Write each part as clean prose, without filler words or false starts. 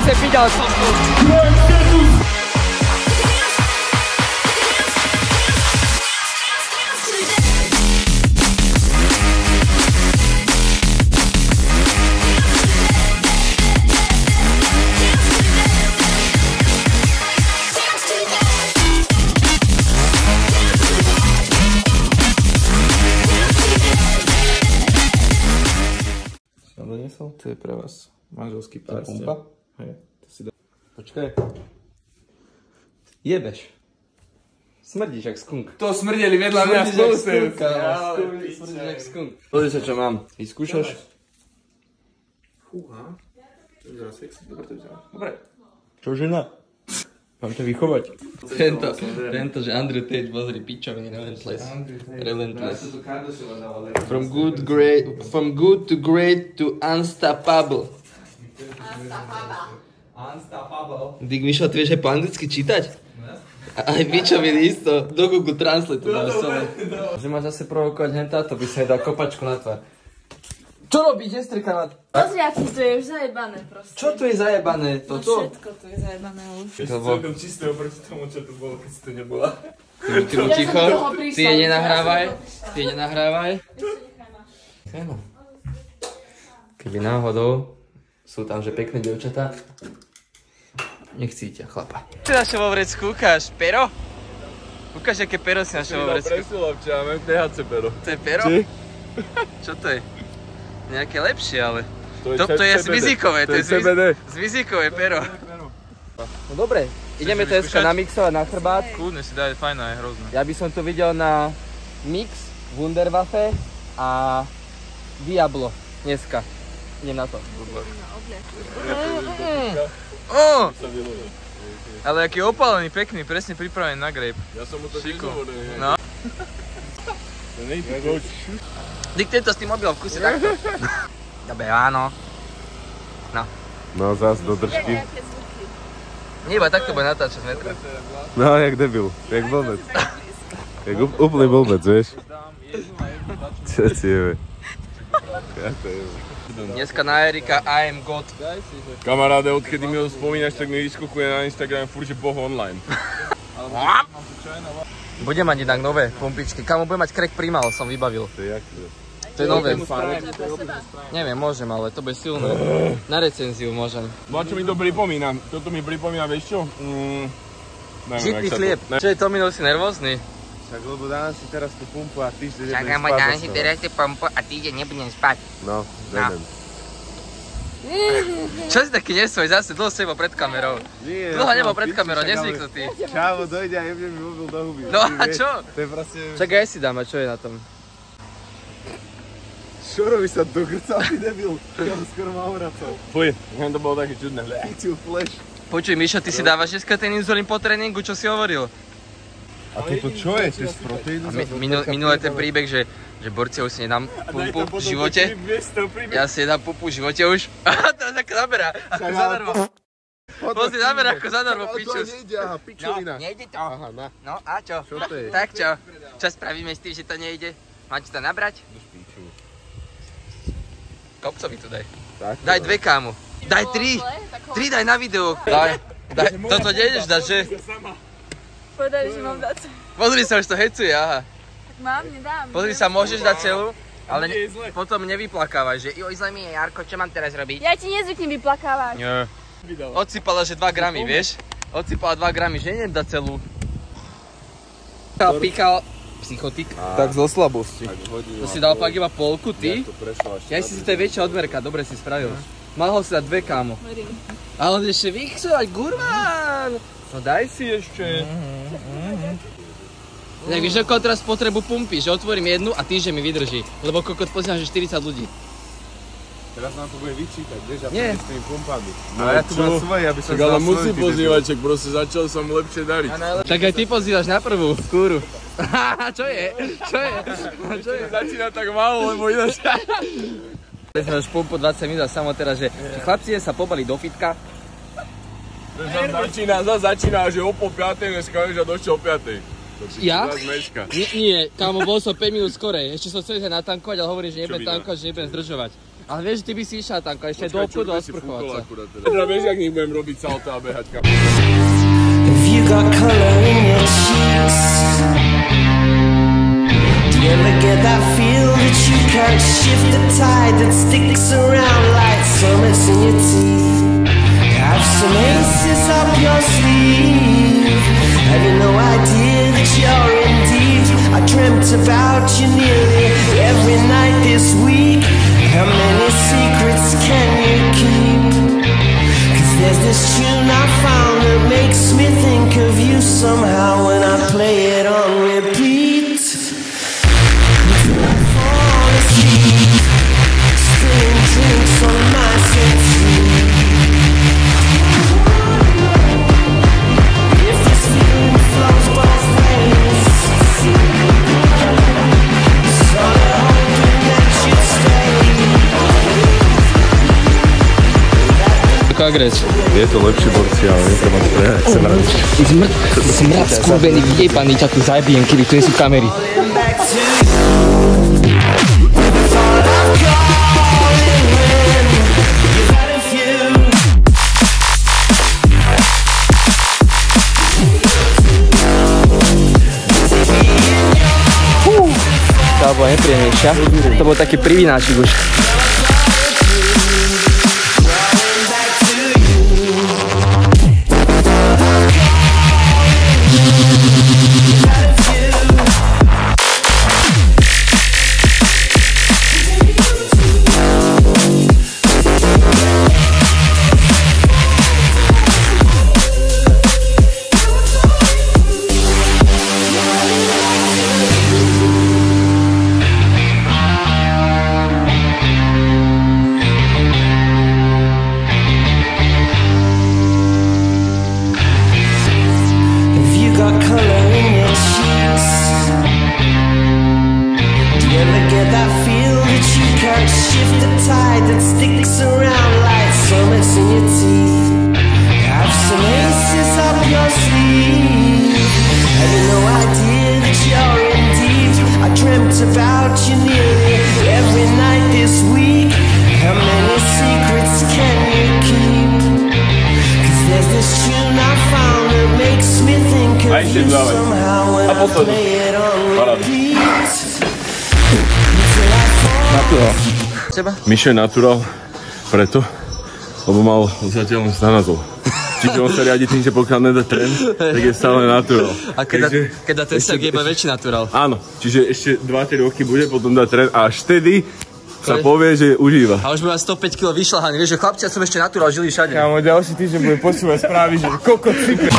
nechcem piť, ale som tu. To je pre vás manželský pár. Pumpa? Hej, to si dá. Počkaj. Jebeš. Smrdíš jak skunk. To smrdeli vedľa mňa spolu. Smrdíš jak skunk. Pozri sa čo mám. Vyskúšaš? Fúha. To vyzerá sexy, dobre to vyzerá. Dobre. Čo žena? Mám ťa vychovať. Tento, že Andrew Tate, pozri, pičoviny, relentless. From good to great to unstoppable. Unstoppable. Dík, Mišo, ty vieš aj po anglicky čítať? Aj pičoviny isto, do Google Translate to dáš celé. Že máš zase provokovať hentáto, by sa jej dal kopačku na tvár. Čo robíš, nestrikávať? Pozri, aký to je už zajebané proste. Čo tu je zajebané? No všetko tu je zajebané už. Je to celkom čisté oproti tomu, čo tu bolo, keď si tu nebola. Ty mu ticho, ty je nenahrávaj. Ty je nenahrávaj. Keby náhodou sú tam, že pekné dievčatá, nech cítia chlapa. Čo naše vo vrecku ukáž? Pero? Ukáž, aké pero si naše vo vrecku. Presilovče, ja mám THC pero. To je pero? Čo to je? Nejaké lepšie, ale... To je z vizíkové, to je z vizíkové pero. No dobre, ideme to dneska namixovať na chrbát. Kľudne si daj, fajná je hrozná. Ja by som to videl na mix, Wunderwaffe a Diablo dneska. Idem na to. Ale aký opálený, pekný, presne pripravený na grape. Ja som mu to šikovný. No. Dík, tento s tým mobilom v kuse takto. Dobre, áno. No. No zás do držky. Nie, iba takto bude natáčať metra. No, jak debil, jak blbec. Jak úplný blbec, vieš? Čo si jebe? Ja to jebe. Dneska na Erika I am God. Kamaráde, odkedy mi ho spomínaš, tak mi vyskakuje na Instagram furt, že Boh online. Budem mať inak nové pumpičky. Kamo, budem mať crack primal, som vybavil. To je jak? To je nové. Neviem, môžem, ale to bude silné. Na recenziu môžem. No čo mi to pripomína? Toto mi pripomína, vieš čo? Žitný chlieb. Čo je, Tomino, si nervózny? Však lebo dám si teraz tú pumpu a týždeň nebudem Čakám, spať. dám si teraz tú pumpu a týždeň nebudem spať. No, neviem. Čo si taký nesvoj? Zase dlho si bol pred kamerou. Nie, dlho nebol pred kamerou, nezvyknutý. Čavo, dojde a jebne mi mobil do huby. No a čo? To je proste... Čak aj si dám, a čo je na tom? Šorovi sa dogrcal, ty debil. Ja skoro ma obracal. Fuj, to bolo také čudné. Piču, flash. Počuj, Mišo, ty si dávaš dneska ten inzulín po tréningu, čo si hovoril? A toto čo je? To je z proteínu? Minulé ten príbeh, že borci už si nedám pumpu v živote. Ja si nedám pumpu v živote už. A to tak zaberá, ako zadarmo. Pozri, zaberá ako zadarmo, pičus. To nejde, aha, pičovina. No, nejde to. Aha, na. No a čo? Čo to je? Tak čo? Čo spravíme s tým, že to nejde? Máte to nabrať? Kopcovi to daj. Tak, Daj 2, kámo. Daj 3. 3 daj na video. Daj. Toto nejdeš dať, že? Povedali, že mám dať. Pozri sa, už to hecuje, aha. Tak mám, nedám. Pozri sa, môžeš dať celú, ale potom nevyplakávaj, že Joj, zle mi je, Jarko, čo mám teraz robiť? Ja ti nezvyknem vyplakávať. nie. Odsypala, že 2 gramy, vieš? Odsypala 2 gramy, že neviem dať celú. Píkal psychotik. Tak zo slabosti. To si dal fakt iba polku, ty? Ja si to je väčšia odmerka, dobre si spravil. Mal ho si dať 2, kámo. Ale on ešte vychcovať, gurmán! No daj si ešte. Tak víš, ako teraz potrebu pumpy, že otvorím jednu a týždeň mi vydrží. Lebo kokot poznáš, že 40 ľudí. Teraz nám to bude vyčítať, vieš, a Nie. s tými pumpami. No A ja tu mám svoje, aby som ale musí pozývať, čak proste začal sa mu lepšie dariť. Tak aj ty pozývaš na prvú skúru. Čo je? Čo je? Čo je? Začína tak málo, lebo ináč... Teď sme už pumpu 20 minút a samo teraz, že chlapci sa pobali do fitka. Začína, že o po 5. dneska vieš a došiel o 5. Ja? Nie, kámo, bol som 5 minút skorej. Ešte som chcel sa natankovať, ale hovorím, že nebudem tankovať, že nebudem zdržovať. Ale vieš, ty by si išla tam, ešte do obchodu a sprchovať sa. Teda vieš, jak nech budem robiť salta a behať kam. Have you got color in your cheeks? Do you ever get that feel that you can't shift the tide that sticks around like summits in your teeth? Have some aces up your sleeve. Have you no idea that you're in deep? I dreamt about you nearly every night this week. How many secrets can you keep? 'Cause there's this tune I found that makes me think of you somehow when I play it on repeat. Until I fall asleep, spilling drinks on my settee. If this feeling flows both ways, sorta hoping that you'd stay. Ako agres. Je to lepšie borci, ale netreba to prehať sa na nič. Zmrad skurvený, vyjebaný, ťa tu zabijem, kedy tu nie sú kamery. Tá bola nepríjemnejšia. To bol taký privináčik už. Mišo je natural preto, lebo mal zatiaľ len stanazol. Čiže on sa riadi tým, že pokiaľ nedá trend, tak je stále natural. A keď dá test, tak je iba väčší natural. Áno, čiže ešte 2-3 roky bude, potom dá trend a až vtedy sa povie, že užíva. A už bude 105 kg vyšľahaný, vieš, že chlapci, ja som ešte natural, žili všade. Kámo, ďalší týždeň bude počúvať správy, že kokot sype.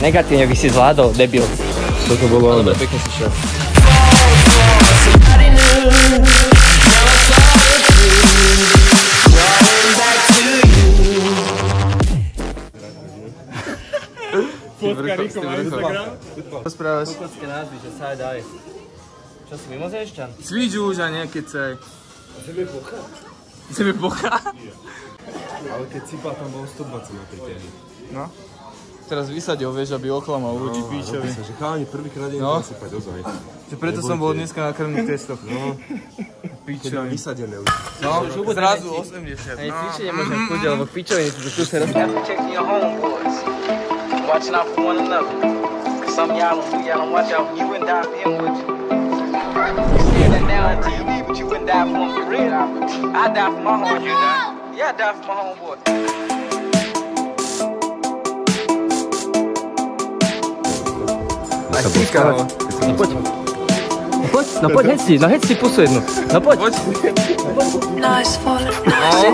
Negatívne by si zvládol, debil. Toto bolo Dobre, pekne si šiel. Fotka Riko má Instagram. Čo správaš? Kokotské názvy, že sa aj daj. Čo si mimozemšťan? Cvič už a nekecej. Sebe pochá? Ale keď cipá, tam bolo 120 na tej témy. No. Teraz vysadil, vieš, aby oklamal ľudí píčovi. Robí sa, že chalani prvýkrát idem zasypať ozaj. Preto som bol dneska na krvných testoch. No. Keď mám vysadené už. No, zrazu 80. Ani cvičenie môžem chodiť, lebo píčoviny sú tu sa rozkážu. Protecting your homeboys, watching out for one another. Some y'all don't do, y'all don't watch out. You wouldn't die for him, would you? You see that now on TV, but you wouldn't die for him for real. I die for my homeboy. You die? Yeah, I die for my homeboy. Aj si, kámo. No poď. No poď, heď si pusu jednu. No poď. Nice fall. Nice.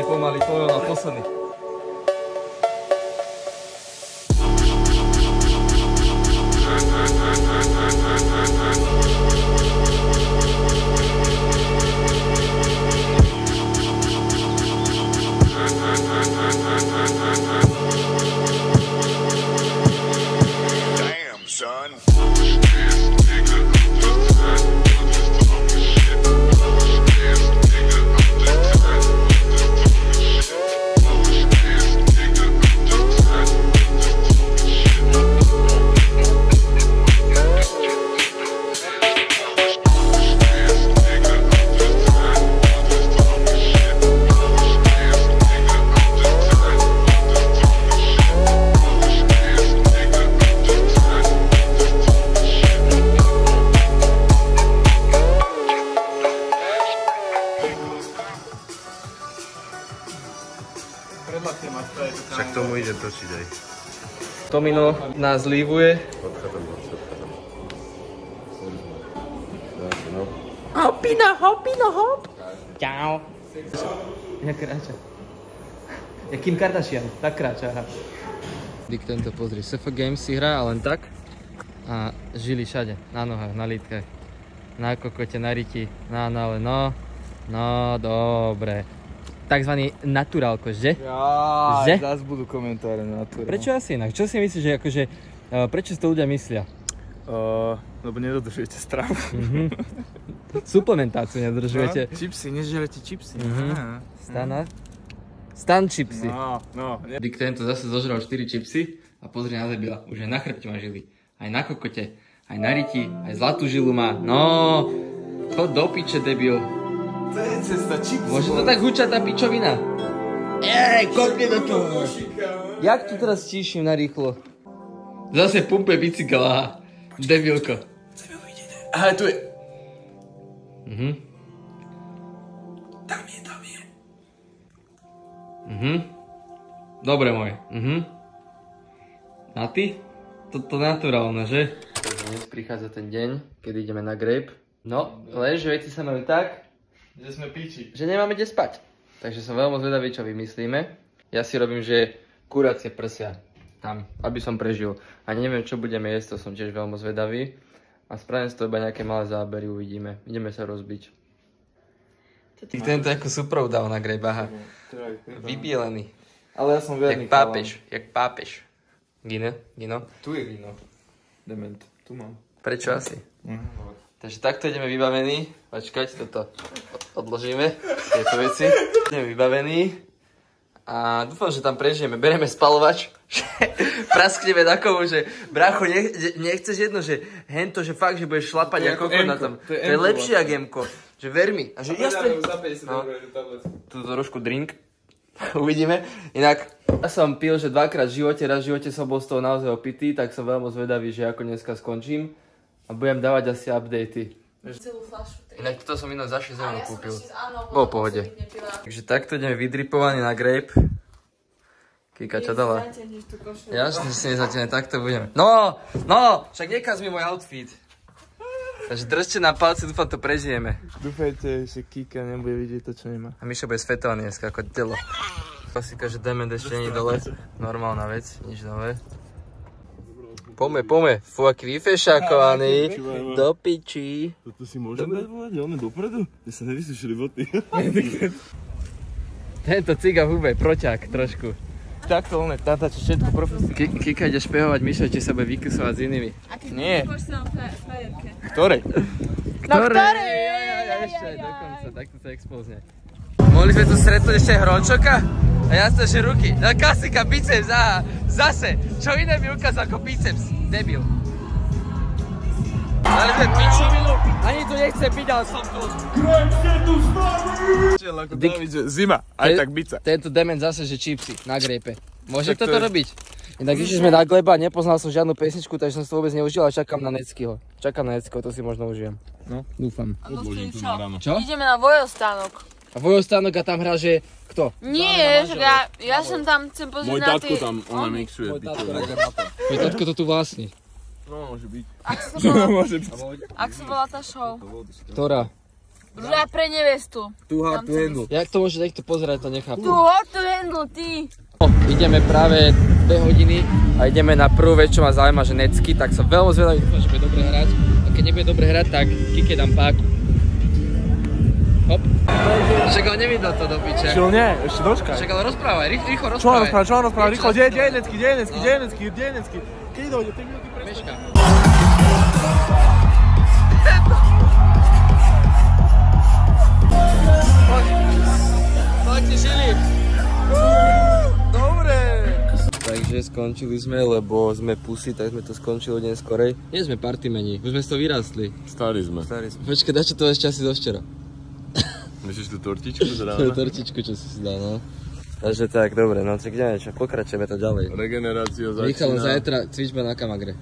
Pomaly, to na posledný. Damn, son. Však tomu ide točiť aj. Tomino nás lívuje. Odchádzam. Hopino, hop. Čau. Jak kráča. Jak Kim Kardashian, tak kráča. Dík tento pozri, SF Games si hrá, ale len tak. A žili všade, na nohách, na lítkach, na kokote, na riti, no, dobre. Takzvaný naturálko, že? Jaj, zás budú komentáre na naturál. Prečo asi inak? Čo si myslíš, že akože, prečo si to ľudia myslia? Lebo nedodržujete stravu. Suplementáciu nedodržujete. Čipsy, nežerete čipsy. Stan čipsy. No. Dík tento zase zožral 4 čipsy a pozri na debila, už aj na chrbte má žily. Aj na kokote, aj na riti, aj zlatú žilu má. No, chod do piče, debil. To je cesta čipsy. Môže to tak hučať tá pičovina? Kopne do toho. Jak tu teraz stíšim na rýchlo? Zase pumpe bicykel, debilko. Aha, tu je. Tam je. Dobre môj. A ty? Toto naturálne, že? Takže dnes prichádza ten deň, kedy ideme na grape. No, lenže veci sa majú tak, Že sme píči. že nemáme kde spať. Takže som veľmi zvedavý, čo vymyslíme. Ja si robím, že kuracie prsia tam, aby som prežil. A neviem, čo budeme jesť, to som tiež veľmi zvedavý. A spravím z toho iba nejaké malé zábery, uvidíme. Ideme sa rozbiť. Ty tento ako super dal na Grape, aha. Vybielený. Ale ja som verný. Jak pápež. Gino? Tu je víno. Dement. Tu mám. Prečo asi? Takže takto ideme vybavení. Počkať, toto odložíme. Tieto veci. Ideme vybavení. A dúfam, že tam prežijeme. Bereme spalovač. Praskneme takovou, že bracho, nechceš jedno, že hento, že fakt, že budeš šlapať ako kokot na tom. To je lepšie jak M-ko. Že ver mi. A že jasne. No, tu trošku drink. Uvidíme. Inak, ja som pil, že dvakrát v živote, raz v živote som bol z toho naozaj opitý, tak som veľmi zvedavý, že ako dneska skončím. A budem dávať asi updaty. Celú fľašu. Inak toto som inak za 6 € kúpil. Bol v pohode. Takže takto ideme vydripovaní na Grape. Kika, čo dala? Jasne, že si nezatiaľne, takto budeme. No, však nekaz mi môj outfit. Takže držte na palci, dúfam, to prežijeme. Dúfajte, že Kika nebude vidieť to, čo nemá. A Mišo bude svetovaný dneska ako telo. Klasika, že dement ešte nie dole. Normálna vec, nič nové. Pome. Fú, aký vyfešákovaný. Do piči. Toto si môžem dať volať, ale dopredu? Mne sa nevysušili boty. Tento ciga v hube, proťák trošku. Takto len natáča všetko profesionálne. Kika ide špehovať Mišo, či sa bude vykusovať s inými. Nie. Frajerke. Ktorej? Ktoré? Ja ešte aj dokonca, takto sa expozne. Mohli sme tu stretnúť ešte Hrončoka? A jasne, že ruky. No klasika, biceps, aha. Zase. Čo iné mi ukázal ako biceps? Debil. Dali sme pičovinu. Ani tu nechce byť, ale som tu. Zima, aj tak bica. Tento dement zase, že čipsy na Grape. Môže toto robiť? Inak išli sme na Gleba, nepoznal som žiadnu pesničku, takže som si to vôbec neužil a čakám na Neckyho. To si možno užijem. No, dúfam. Odložím tu na ráno. Čo? Ideme na Vojostánok. A Vojostánok a tam hrá, že kto? Nie, ja som tam, chcem pozrieť Môj na tatko tie... tam, ona mixuje. Môj tatko to tu vlastní. No, môže byť. Ak sa volá tá show? Ktorá? Žia pre nevestu. Too hard to handle. Jak to môže niekto pozerať, to nechápem. Too hard to handle, ty. Ideme práve 2 hodiny a ideme na prvú vec, čo ma zaujíma, že Necky, tak som veľmi zvedavý, dúfam, že bude dobre hrať. A keď nebude dobre hrať, tak Kike dám páku. Hop. Však ale nevidel to do piče. Čo nie, ešte dočkaj. Však ale rozprávaj, rýchlo Čo rozprávaj. rozprávaj, rýchlo, deje Necky. Keď dojde, 3 minúty prestane. Meška. Poďte žili. Dobre. Takže skončili sme, lebo sme pusy, tak sme to skončili deň skorej. Nie sme partymeni, už sme z toho vyrastli. Stali sme. Počkaj, dačo to ešte asi zo včera. Myslíš tú tortičku z rána? Tú tortičku, čo si dal, no. Takže tak, dobre, no tak ideme čo, pokračujeme to ďalej. Regenerácia začína. Michal, zajtra cvičme na Kamagre.